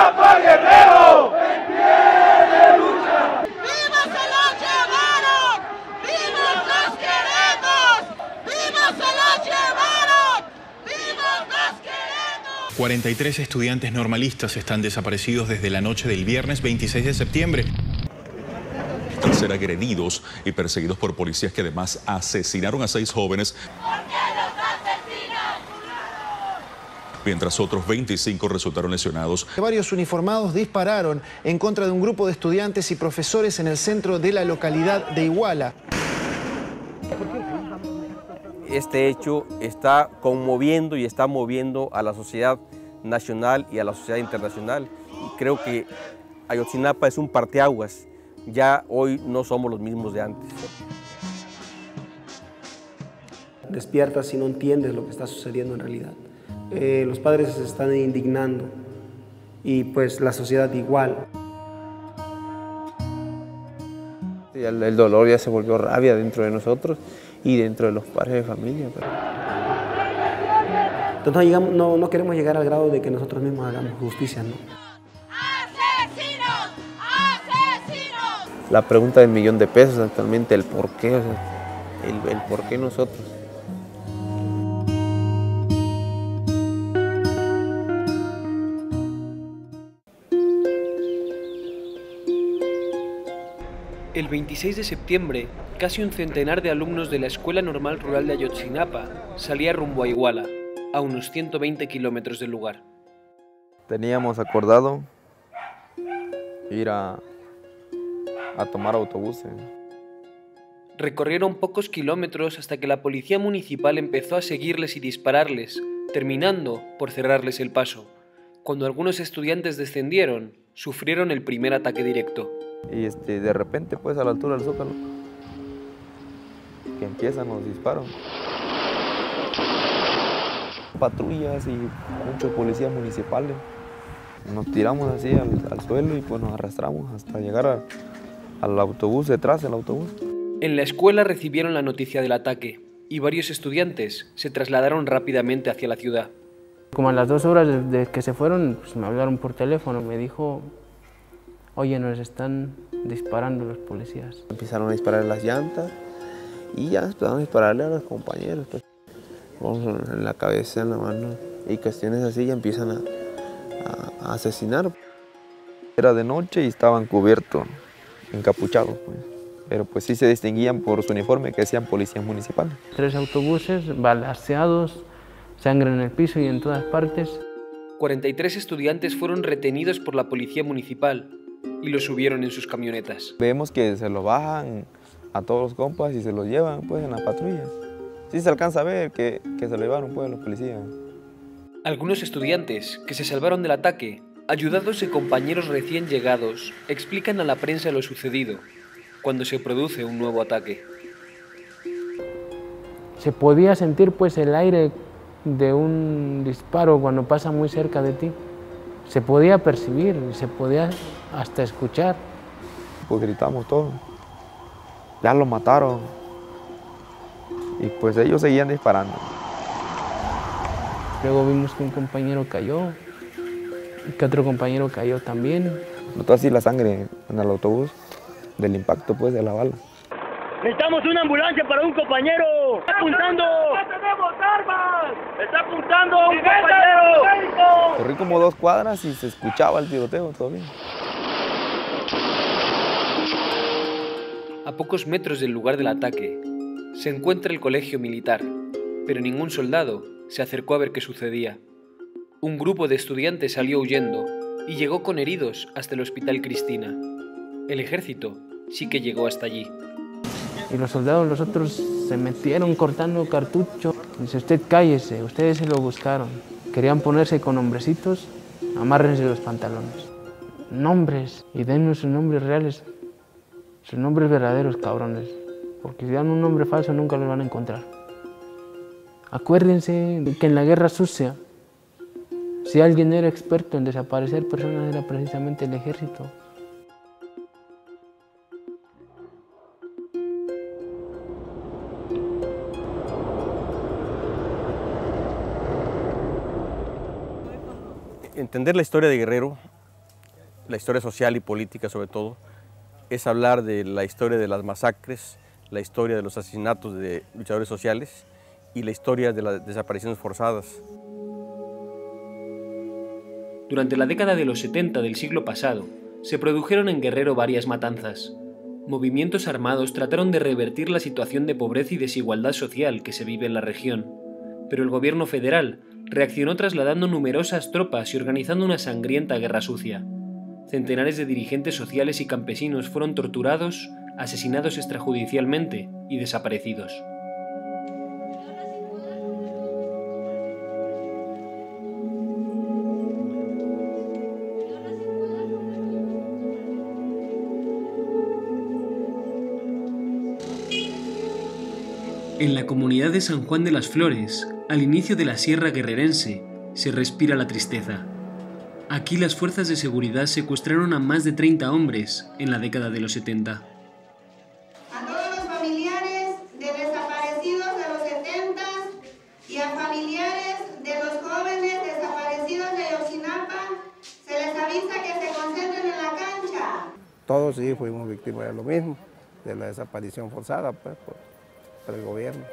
¡Ayotzinapa, Guerrero! ¡Vivos se los llevaron! ¡Vivos los queremos! ¡Vivos se los llevaron! ¡Vivos los queremos! 43 estudiantes normalistas están desaparecidos desde la noche del viernes 26 de septiembre. Tras ser agredidos y perseguidos por policías que además asesinaron a 6 jóvenes. ¿Por qué los asesinan? Mientras otros 25 resultaron lesionados. Varios uniformados dispararon en contra de un grupo de estudiantes y profesores en el centro de la localidad de Iguala. Este hecho está conmoviendo y está moviendo a la sociedad nacional y a la sociedad internacional. Y creo que Ayotzinapa es un parteaguas. Ya hoy no somos los mismos de antes. Despiertas y no entiendes lo que está sucediendo en realidad. Los padres se están indignando y pues la sociedad igual. El dolor ya se volvió rabia dentro de nosotros y dentro de los padres de familia. Entonces no queremos llegar al grado de que nosotros mismos hagamos justicia, ¿no? ¡Asesinos! ¡Asesinos! La pregunta del $1.000.000 actualmente, el por qué, o sea, el por qué nosotros. El 26 de septiembre, casi un centenar de alumnos de la Escuela Normal Rural de Ayotzinapa salía rumbo a Iguala, a unos 120 kilómetros del lugar. Teníamos acordado ir a tomar autobuses. Recorrieron pocos kilómetros hasta que la policía municipal empezó a seguirles y dispararles, terminando por cerrarles el paso. Cuando algunos estudiantes descendieron, sufrieron el primer ataque directo. Y de repente, pues a la altura del Zócalo, que empiezan los disparos. Patrullas y muchos policías municipales. Nos tiramos así al suelo y pues nos arrastramos hasta llegar al autobús, detrás del autobús. En la escuela recibieron la noticia del ataque y varios estudiantes se trasladaron rápidamente hacia la ciudad. Como a las 2 horas de que se fueron, pues me hablaron por teléfono, me dijo: oye, nos están disparando los policías. Empezaron a disparar las llantas y ya empezaron a dispararle a los compañeros. Pues. En la cabeza, en la mano y cuestiones así ya empiezan a asesinar. Era de noche y estaban cubiertos, encapuchados. Pues. Pero pues sí se distinguían por su uniforme que decían policías municipales. 3 autobuses balaceados, sangre en el piso y en todas partes. 43 estudiantes fueron retenidos por la policía municipal y los subieron en sus camionetas. Vemos que se lo bajan a todos los compas y se los llevan pues en la patrulla. Sí se alcanza a ver que se lo llevaron pues los policías. Algunos estudiantes que se salvaron del ataque, ayudados de compañeros recién llegados, explican a la prensa lo sucedido cuando se produce un nuevo ataque. Se podía sentir pues el aire de un disparo cuando pasa muy cerca de ti. Se podía percibir, se podía hasta escuchar. Pues gritamos todos, ya lo mataron. Y pues ellos seguían disparando. Luego vimos que un compañero cayó, y que otro compañero cayó también. Notó así la sangre en el autobús, del impacto pues de la bala. Necesitamos una ambulancia para un compañero. ¡Está apuntando! ¡No tenemos armas! ¡Está apuntando a un compañero! Corrí como 2 cuadras y se escuchaba el tiroteo todavía. A pocos metros del lugar del ataque se encuentra el colegio militar, pero ningún soldado se acercó a ver qué sucedía. Un grupo de estudiantes salió huyendo y llegó con heridos hasta el Hospital Cristina. El ejército sí que llegó hasta allí. Y los soldados, los otros, se metieron cortando cartucho. Dice: usted cállese, ustedes se lo buscaron. Querían ponerse con hombrecitos, amárrense los pantalones. Nombres, y dennos sus nombres reales, sus nombres verdaderos, cabrones. Porque si dan un nombre falso nunca los van a encontrar. Acuérdense que en la guerra sucia, si alguien era experto en desaparecer personas, era precisamente el ejército. Entender la historia de Guerrero la historia social y política sobre todo, es hablar de la historia de las masacres, la historia de los asesinatos de luchadores sociales y la historia de las desapariciones forzadas. Durante la década de los 70 del siglo pasado, se produjeron en Guerrero varias matanzas. Movimientos armados trataron de revertir la situación de pobreza y desigualdad social que se vive en la región, pero el gobierno federal reaccionó trasladando numerosas tropas y organizando una sangrienta guerra sucia. Centenares de dirigentes sociales y campesinos fueron torturados, asesinados extrajudicialmente y desaparecidos. En la comunidad de San Juan de las Flores, al inicio de la Sierra Guerrerense, se respira la tristeza. Aquí las fuerzas de seguridad secuestraron a más de 30 hombres en la década de los 70. A todos los familiares de desaparecidos de los 70 y a familiares de los jóvenes desaparecidos de Ayotzinapa, se les avisa que se concentren en la cancha. Todos sí fuimos víctimas de lo mismo, de la desaparición forzada pues, por el gobierno.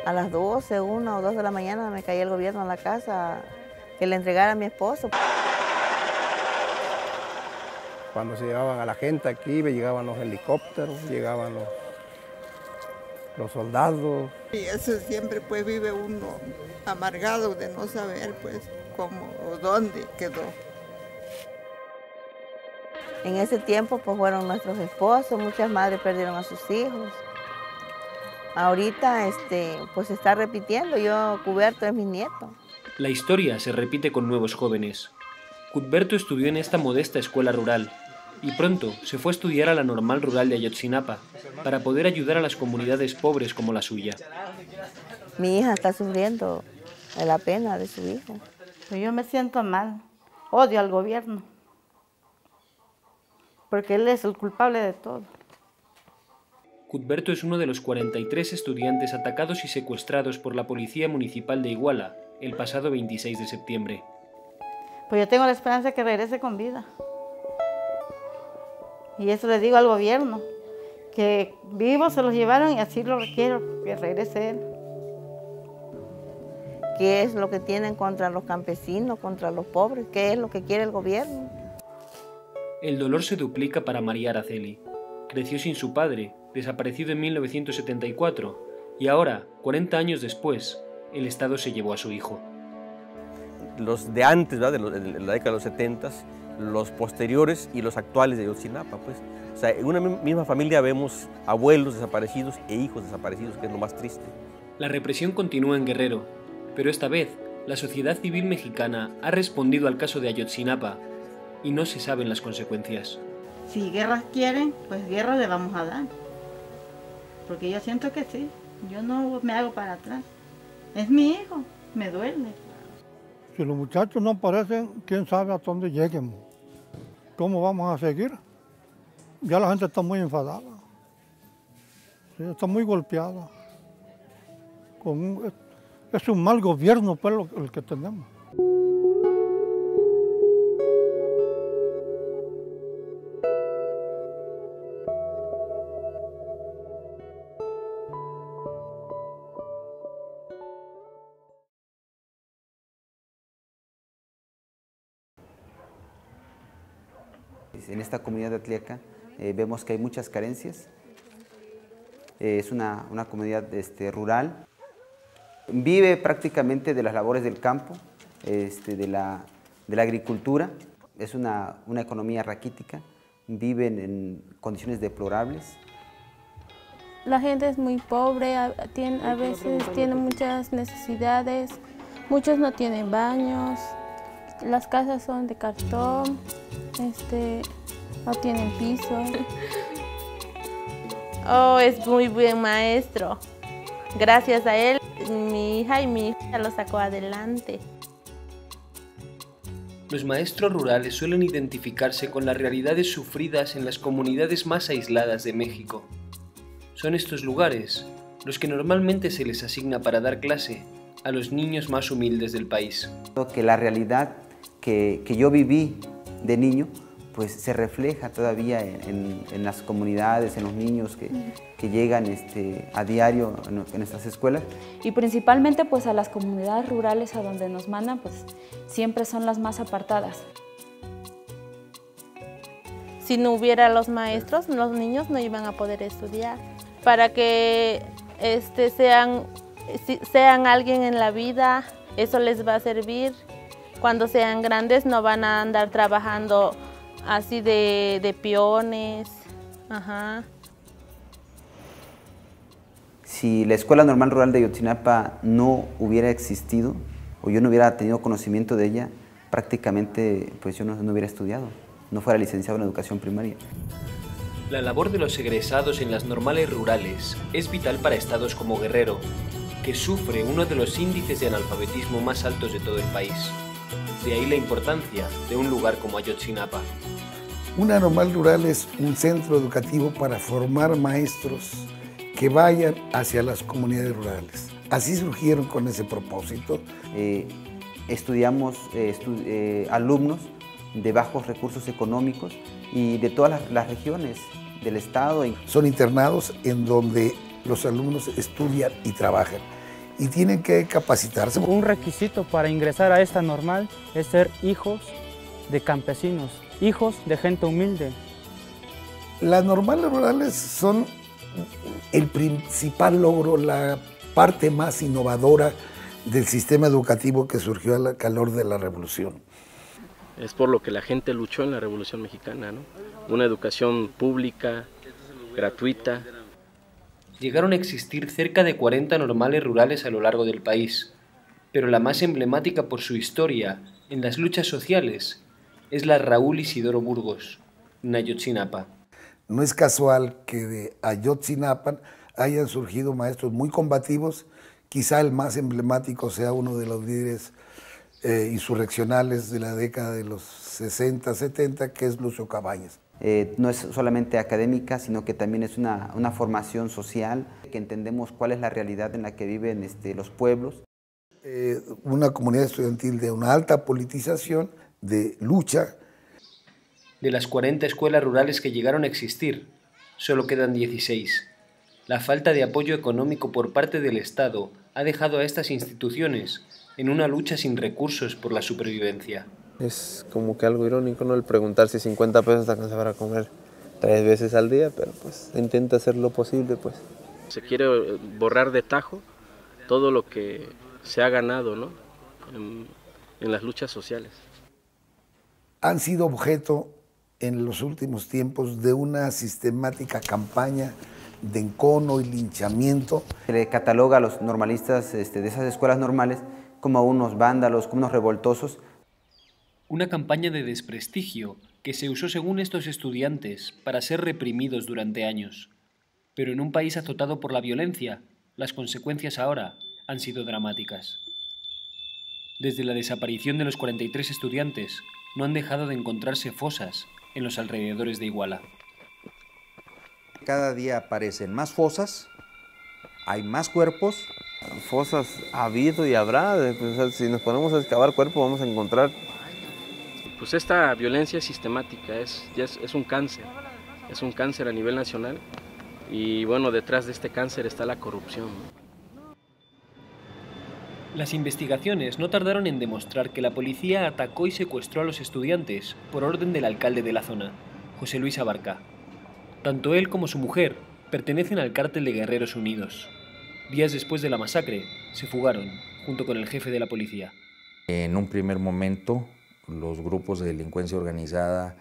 A las 12, 1 o 2 de la mañana me caía el gobierno a la casa que le entregara a mi esposo. Cuando se llevaban a la gente aquí, llegaban los helicópteros, llegaban los soldados. Y eso siempre pues vive uno amargado de no saber pues cómo o dónde quedó. En ese tiempo pues fueron nuestros esposos, muchas madres perdieron a sus hijos. Ahorita pues se está repitiendo, Cudberto es mi nieto. La historia se repite con nuevos jóvenes. Cudberto estudió en esta modesta escuela rural y pronto se fue a estudiar a la Normal Rural de Ayotzinapa para poder ayudar a las comunidades pobres como la suya. Mi hija está sufriendo de la pena de su hijo. Yo me siento mal, odio al gobierno, porque él es el culpable de todo. Cudberto es uno de los 43 estudiantes atacados y secuestrados por la Policía Municipal de Iguala el pasado 26 de septiembre. Pues yo tengo la esperanza de que regrese con vida. Y eso le digo al gobierno, que vivos se los llevaron y así lo requiero, que regrese él. ¿Qué es lo que tienen contra los campesinos, contra los pobres? ¿Qué es lo que quiere el gobierno? El dolor se duplica para María Araceli. Creció sin su padre, desaparecido en 1974, y ahora, 40 años después, el Estado se llevó a su hijo. Los de antes, ¿verdad? De la década de los 70, los posteriores y los actuales de Ayotzinapa, pues. O sea, en una misma familia vemos abuelos desaparecidos e hijos desaparecidos, que es lo más triste. La represión continúa en Guerrero, pero esta vez la sociedad civil mexicana ha respondido al caso de Ayotzinapa y no se saben las consecuencias. Si guerras quieren, pues guerra le vamos a dar. Porque yo siento que sí, yo no me hago para atrás. Es mi hijo, me duele. Si los muchachos no aparecen, quién sabe a dónde lleguen. ¿Cómo vamos a seguir? Ya la gente está muy enfadada. Sí, está muy golpeada. Es un mal gobierno, pues, el que tenemos. En esta comunidad de Atliaca vemos que hay muchas carencias. Es una comunidad rural. Vive prácticamente de las labores del campo, de la agricultura. Es una economía raquítica. Viven en condiciones deplorables. La gente es muy pobre, a veces tiene muchas necesidades. Muchos no tienen baños. Las casas son de cartón, no tienen piso. Oh, es muy buen maestro. Gracias a él, mi hija y mi hija lo sacó adelante. Los maestros rurales suelen identificarse con las realidades sufridas en las comunidades más aisladas de México. Son estos lugares los que normalmente se les asigna para dar clase a los niños más humildes del país. Que la realidad que yo viví de niño, pues se refleja todavía en las comunidades, en los niños que llegan a diario en nuestras escuelas. Y principalmente pues a las comunidades rurales a donde nos mandan, pues siempre son las más apartadas. Si no hubiera los maestros, los niños no iban a poder estudiar. Para que sean alguien en la vida, eso les va a servir. Cuando sean grandes no van a andar trabajando así de peones. Ajá. Si la Escuela Normal Rural de Ayotzinapa no hubiera existido, o yo no hubiera tenido conocimiento de ella, prácticamente pues yo no hubiera estudiado, no fuera licenciado en educación primaria. La labor de los egresados en las normales rurales es vital para estados como Guerrero, que sufre uno de los índices de analfabetismo más altos de todo el país. De ahí la importancia de un lugar como Ayotzinapa. Una normal rural es un centro educativo para formar maestros que vayan hacia las comunidades rurales. Así surgieron con ese propósito. Estudiamos alumnos de bajos recursos económicos y de todas las regiones del estado. Son internados en donde los alumnos estudian y trabajan y tienen que capacitarse. Un requisito para ingresar a esta normal es ser hijos de campesinos, hijos de gente humilde. Las normales rurales son el principal logro, la parte más innovadora del sistema educativo que surgió al calor de la revolución. Es por lo que la gente luchó en la Revolución Mexicana, ¿no? Una educación pública, gratuita. Llegaron a existir cerca de 40 normales rurales a lo largo del país, pero la más emblemática por su historia en las luchas sociales es la Raúl Isidoro Burgos, en Ayotzinapa. No es casual que de Ayotzinapa hayan surgido maestros muy combativos, quizá el más emblemático sea uno de los líderes insurreccionales de la década de los 60, 70, que es Lucio Cabañas. No es solamente académica, sino que también es una formación social, que entendemos cuál es la realidad en la que viven los pueblos. Una comunidad estudiantil de una alta politización, de lucha. De las 40 escuelas rurales que llegaron a existir, solo quedan 16. La falta de apoyo económico por parte del Estado ha dejado a estas instituciones en una lucha sin recursos por la supervivencia. Es como que algo irónico, ¿no? El preguntar si 50 pesos te alcanza para comer 3 veces al día, pero pues intenta hacer lo posible, pues. Se quiere borrar de tajo todo lo que se ha ganado, ¿no? en las luchas sociales. Han sido objeto en los últimos tiempos de una sistemática campaña de encono y linchamiento. Se le cataloga a los normalistas de esas escuelas normales como unos vándalos, como unos revoltosos. Una campaña de desprestigio que se usó según estos estudiantes para ser reprimidos durante años. Pero en un país azotado por la violencia, las consecuencias ahora han sido dramáticas. Desde la desaparición de los 43 estudiantes, no han dejado de encontrarse fosas en los alrededores de Iguala. Cada día aparecen más fosas, hay más cuerpos. Fosas ha habido y habrá, pues, si nos ponemos a excavar cuerpos vamos a encontrar. Pues esta violencia sistemática es un cáncer a nivel nacional y bueno, detrás de este cáncer está la corrupción. Las investigaciones no tardaron en demostrar que la policía atacó y secuestró a los estudiantes por orden del alcalde de la zona, José Luis Abarca. Tanto él como su mujer pertenecen al cártel de Guerreros Unidos. Días después de la masacre, se fugaron, junto con el jefe de la policía. En un primer momento, los grupos de delincuencia organizada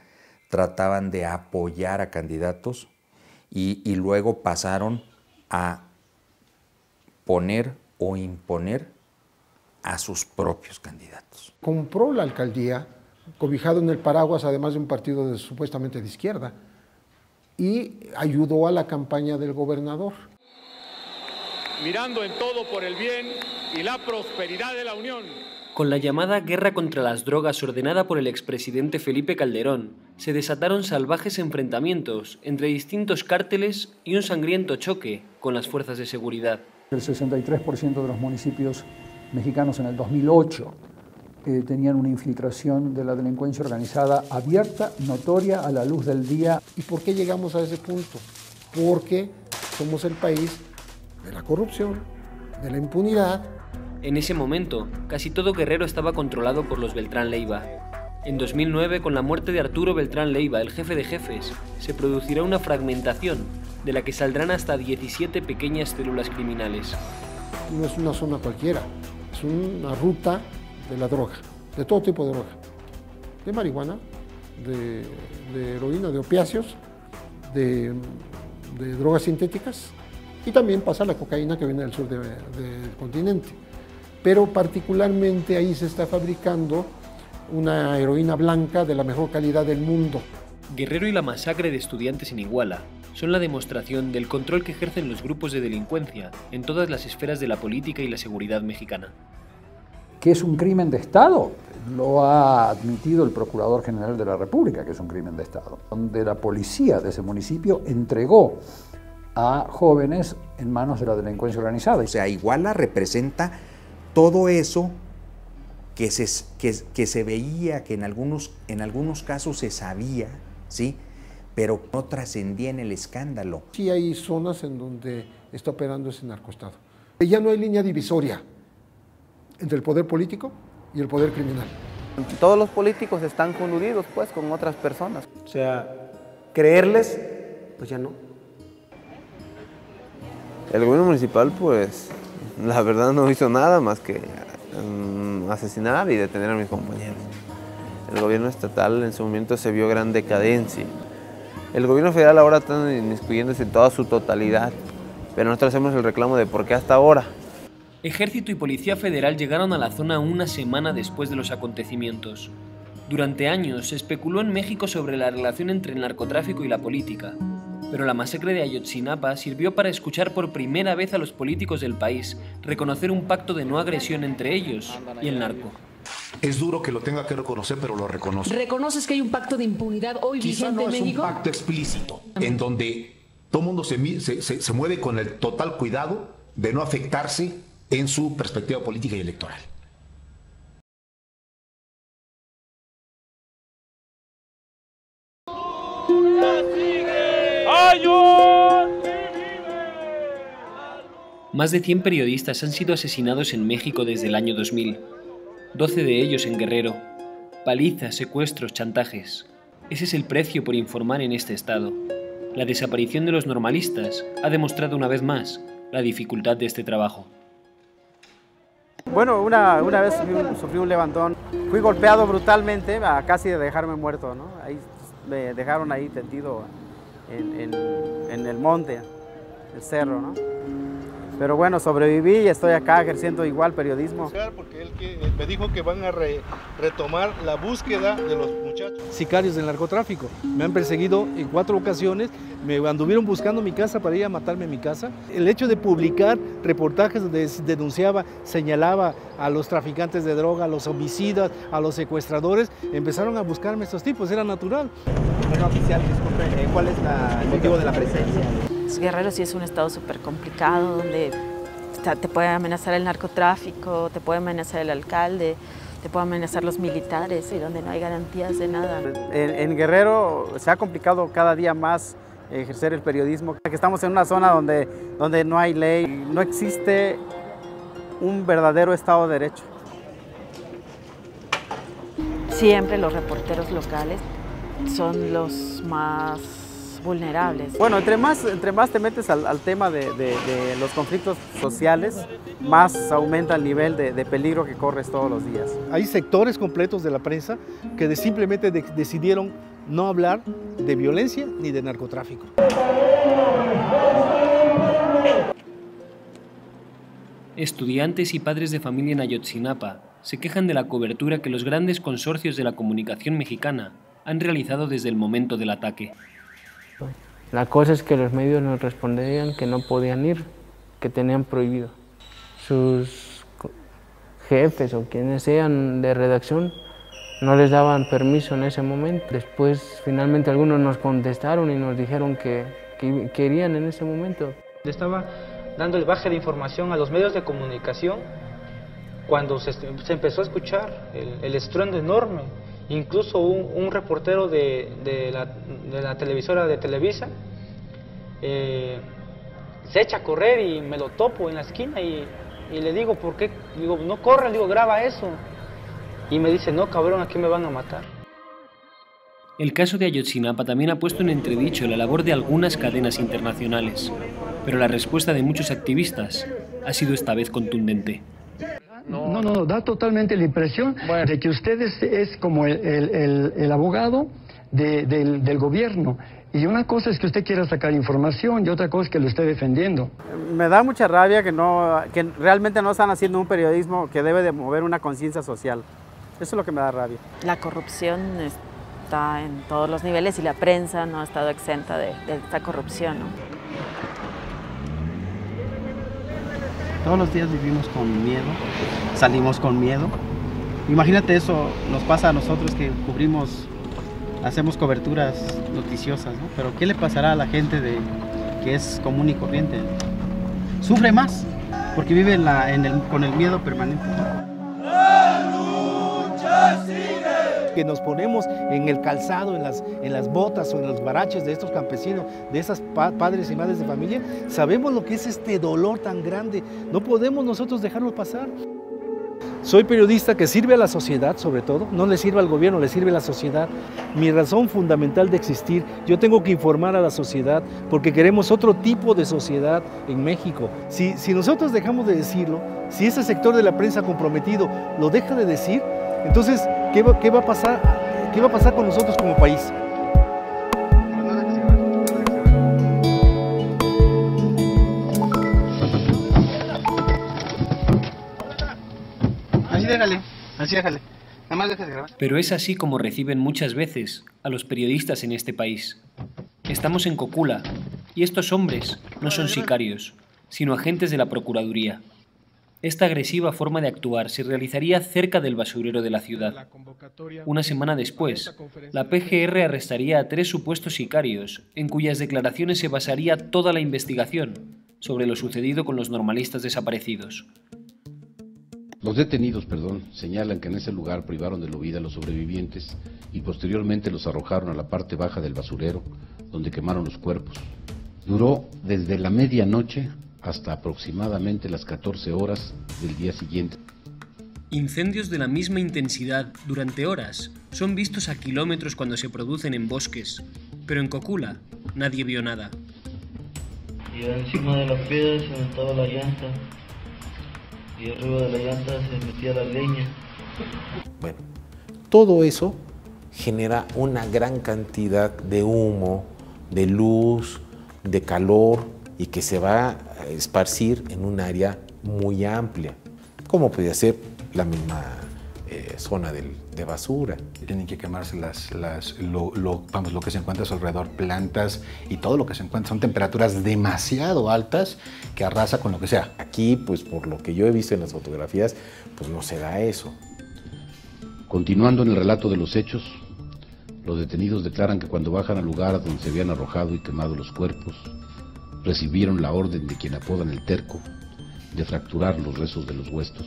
trataban de apoyar a candidatos y luego pasaron a poner o imponer a sus propios candidatos. Compró la alcaldía, cobijado en el paraguas, además de un partido supuestamente de izquierda, y ayudó a la campaña del gobernador. Mirando en todo por el bien y la prosperidad de la Unión. Con la llamada guerra contra las drogas ordenada por el expresidente Felipe Calderón, se desataron salvajes enfrentamientos entre distintos cárteles y un sangriento choque con las fuerzas de seguridad. El 63% de los municipios mexicanos en el 2008 tenían una infiltración de la delincuencia organizada abierta, notoria, a la luz del día. ¿Y por qué llegamos a ese punto? Porque somos el país de la corrupción, de la impunidad. En ese momento, casi todo Guerrero estaba controlado por los Beltrán Leiva. En 2009, con la muerte de Arturo Beltrán Leiva, el jefe de jefes, se producirá una fragmentación de la que saldrán hasta 17 pequeñas células criminales. No es una zona cualquiera, es una ruta de la droga, de todo tipo de droga, de marihuana, de heroína, de opiáceos, de drogas sintéticas, y también pasa la cocaína que viene del sur del continente. Pero particularmente ahí se está fabricando una heroína blanca de la mejor calidad del mundo. Guerrero y la masacre de estudiantes en Iguala son la demostración del control que ejercen los grupos de delincuencia en todas las esferas de la política y la seguridad mexicana. ¿Qué es un crimen de Estado? Lo ha admitido el Procurador General de la República, que es un crimen de Estado, donde la policía de ese municipio entregó a jóvenes en manos de la delincuencia organizada. O sea, Iguala representa todo eso que se veía, que en algunos casos se sabía, ¿sí?, pero no trascendía en el escándalo. Sí hay zonas en donde está operando ese narcoestado. Ya no hay línea divisoria entre el poder político y el poder criminal. Todos los políticos están coludidos pues con otras personas. O sea, creerles, pues ya no. El gobierno municipal, pues, la verdad no hizo nada más que asesinar y detener a mis compañeros. El gobierno estatal en su momento se vio gran decadencia. El gobierno federal ahora está inmiscuyéndose en toda su totalidad, pero nosotros hacemos el reclamo de por qué hasta ahora. Ejército y Policía Federal llegaron a la zona una semana después de los acontecimientos. Durante años se especuló en México sobre la relación entre el narcotráfico y la política, pero la masacre de Ayotzinapa sirvió para escuchar por primera vez a los políticos del país reconocer un pacto de no agresión entre ellos y el narco. Es duro que lo tenga que reconocer, pero lo reconozco. ¿Reconoces que hay un pacto de impunidad hoy vigente en México? Quizá no es un pacto explícito, en donde todo el mundo se mueve con el total cuidado de no afectarse en su perspectiva política y electoral. Más de 100 periodistas han sido asesinados en México desde el año 2000. 12 de ellos en Guerrero. Palizas, secuestros, chantajes. Ese es el precio por informar en este estado. La desaparición de los normalistas ha demostrado una vez más la dificultad de este trabajo. Bueno, una vez sufrí un levantón. Fui golpeado brutalmente, a casi de dejarme muerto, ¿no? Ahí me dejaron ahí tendido en el monte, el cerro, ¿no? Pero bueno, sobreviví y estoy acá ejerciendo igual periodismo. Porque él me dijo que van a retomar la búsqueda de los muchachos. Sicarios del narcotráfico. Me han perseguido en 4 ocasiones, me anduvieron buscando mi casa para ir a matarme en mi casa. El hecho de publicar reportajes donde denunciaba, señalaba a los traficantes de droga, a los homicidas, a los secuestradores, empezaron a buscarme estos tipos, era natural. Bueno, oficial, disculpe, ¿cuál es el motivo de la presencia? Guerrero sí es un estado súper complicado, donde te puede amenazar el narcotráfico, te puede amenazar el alcalde, te puede amenazar los militares y donde no hay garantías de nada. En Guerrero se ha complicado cada día más ejercer el periodismo. Estamos en una zona donde no hay ley, no existe un verdadero Estado de Derecho. Siempre los reporteros locales son los más vulnerables. Bueno, entre más te metes al tema de los conflictos sociales, más aumenta el nivel de peligro que corres todos los días. Hay sectores completos de la prensa que simplemente decidieron no hablar de violencia ni de narcotráfico. Estudiantes y padres de familia en Ayotzinapa se quejan de la cobertura que los grandes consorcios de la comunicación mexicana han realizado desde el momento del ataque. La cosa es que los medios nos respondían que no podían ir, que tenían prohibido. Sus jefes o quienes sean de redacción no les daban permiso en ese momento. Después finalmente algunos nos contestaron y nos dijeron que querían en ese momento. Le estaba dando el baje de información a los medios de comunicación cuando se empezó a escuchar el estruendo enorme, incluso un reportero de la televisora de Televisa se echa a correr y me lo topo en la esquina y le digo, ¿por qué? Digo, no corra, digo, graba eso. Y me dice, no, cabrón, aquí me van a matar. El caso de Ayotzinapa también ha puesto en entredicho la labor de algunas cadenas internacionales, pero la respuesta de muchos activistas ha sido esta vez contundente. No, da totalmente la impresión de que usted es como el abogado del gobierno. Y una cosa es que usted quiera sacar información y otra cosa es que lo esté defendiendo. Me da mucha rabia que realmente no están haciendo un periodismo que debe de mover una conciencia social. Eso es lo que me da rabia. La corrupción está en todos los niveles y la prensa no ha estado exenta de esta corrupción, ¿no? Todos los días vivimos con miedo, salimos con miedo. Imagínate eso, nos pasa a nosotros que cubrimos, hacemos coberturas noticiosas, ¿no? Pero ¿qué le pasará a la gente que es común y corriente? Sufre más, porque vive con el miedo permanente, ¿no? Que nos ponemos en el calzado, en las botas o en los baraches de estos campesinos, de esas padres y madres de familia, sabemos lo que es este dolor tan grande. No podemos nosotros dejarlo pasar. Soy periodista que sirve a la sociedad, sobre todo, no le sirve al gobierno, le sirve a la sociedad. Mi razón fundamental de existir, yo tengo que informar a la sociedad porque queremos otro tipo de sociedad en México. Si nosotros dejamos de decirlo, si ese sector de la prensa comprometido lo deja de decir, entonces, ¿qué va a pasar? ¿Qué va a pasar con nosotros como país? Así déjale. Nada más deja de grabar. Pero es así como reciben muchas veces a los periodistas en este país. Estamos en Cocula, y estos hombres no son sicarios, sino agentes de la Procuraduría. Esta agresiva forma de actuar se realizaría cerca del basurero de la ciudad. Una semana después, la PGR arrestaría a 3 supuestos sicarios, en cuyas declaraciones se basaría toda la investigación sobre lo sucedido con los normalistas desaparecidos. Los detenidos, señalan que en ese lugar privaron de la vida a los sobrevivientes y posteriormente los arrojaron a la parte baja del basurero, donde quemaron los cuerpos. Duró desde la medianoche hasta aproximadamente las 14 horas del día siguiente. Incendios de la misma intensidad durante horas son vistos a kilómetros cuando se producen en bosques, pero en Cocula nadie vio nada. Y encima de las piedras se aventaba la llanta, y arriba de la llanta se metía la leña. Bueno, todo eso genera una gran cantidad de humo, de luz, de calor, y que se va a esparcir en un área muy amplia, como podría ser la misma zona de basura. Tienen que quemarse lo que se encuentra a su alrededor, plantas y todo lo que se encuentra. Son temperaturas demasiado altas que arrasa con lo que sea. Aquí, pues por lo que yo he visto en las fotografías, pues no se da eso. Continuando en el relato de los hechos, los detenidos declaran que cuando bajan al lugar donde se habían arrojado y quemado los cuerpos, recibieron la orden de quien apodan el terco de fracturar los restos de los huesos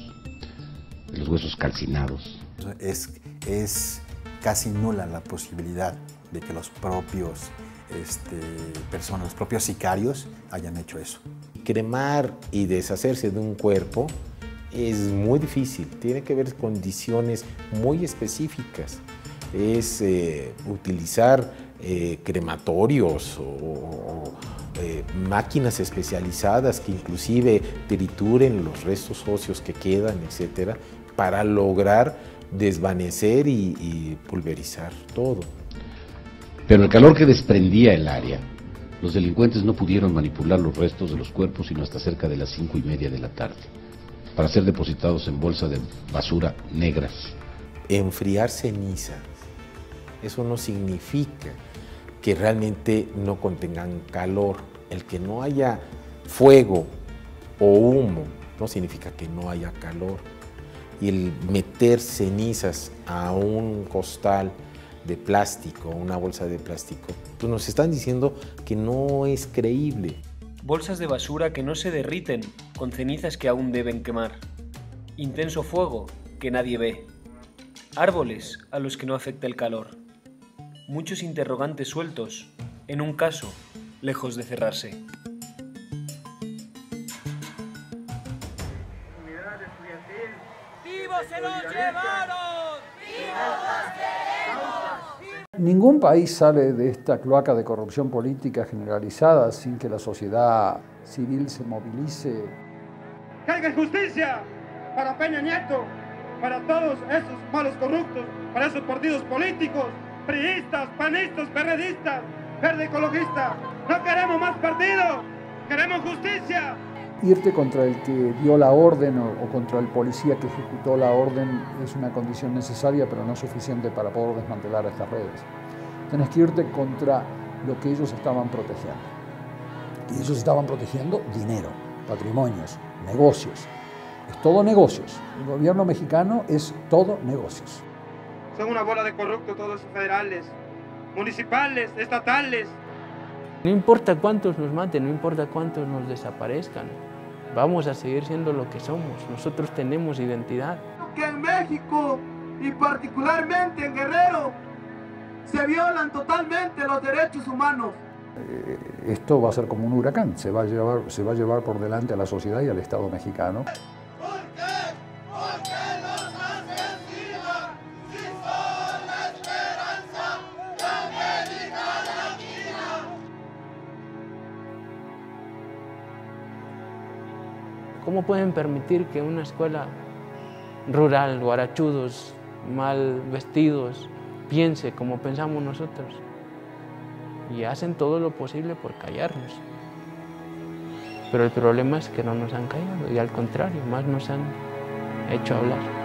calcinados. Es casi nula la posibilidad de que los propios los propios sicarios hayan hecho eso. Cremar y deshacerse de un cuerpo es muy difícil, tiene que haber condiciones muy específicas. Es utilizar crematorios o máquinas especializadas que inclusive trituren los restos óseos que quedan, etcétera, para lograr desvanecer y pulverizar todo. Pero el calor que desprendía el área, los delincuentes no pudieron manipular los restos de los cuerpos sino hasta cerca de las 5:30 de la tarde, para ser depositados en bolsas de basura negras. Enfriar cenizas, eso no significa que realmente no contengan calor. El que no haya fuego o humo no significa que no haya calor. Y el meter cenizas a un costal de plástico, una bolsa de plástico, pues nos están diciendo que no es creíble. Bolsas de basura que no se derriten, con cenizas que aún deben quemar. Intenso fuego que nadie ve. Árboles a los que no afecta el calor. Muchos interrogantes sueltos, en un caso, lejos de cerrarse. ¡Vivos se los llevaron! ¡Vivos los queremos! Ningún país sale de esta cloaca de corrupción política generalizada sin que la sociedad civil se movilice. ¡Que haya justicia para Peña Nieto, para todos esos malos corruptos, para esos partidos políticos, priistas, panistas, perredistas, verde ecologista! ¡No queremos más partidos! ¡Queremos justicia! Irte contra el que dio la orden o contra el policía que ejecutó la orden es una condición necesaria, pero no suficiente para poder desmantelar estas redes. Tenés que irte contra lo que ellos estaban protegiendo. Y ellos estaban protegiendo dinero, patrimonios, negocios. Es todo negocios. El gobierno mexicano es todo negocios. Son una bola de corruptos todos los federales, municipales, estatales. No importa cuántos nos maten, no importa cuántos nos desaparezcan, vamos a seguir siendo lo que somos. Nosotros tenemos identidad. Que en México y particularmente en Guerrero se violan totalmente los derechos humanos. Esto va a ser como un huracán, se va a llevar por delante a la sociedad y al Estado mexicano. ¿Cómo pueden permitir que una escuela rural, guarachudos, mal vestidos, piense como pensamos nosotros? Y hacen todo lo posible por callarnos. Pero el problema es que no nos han callado y al contrario, más nos han hecho hablar.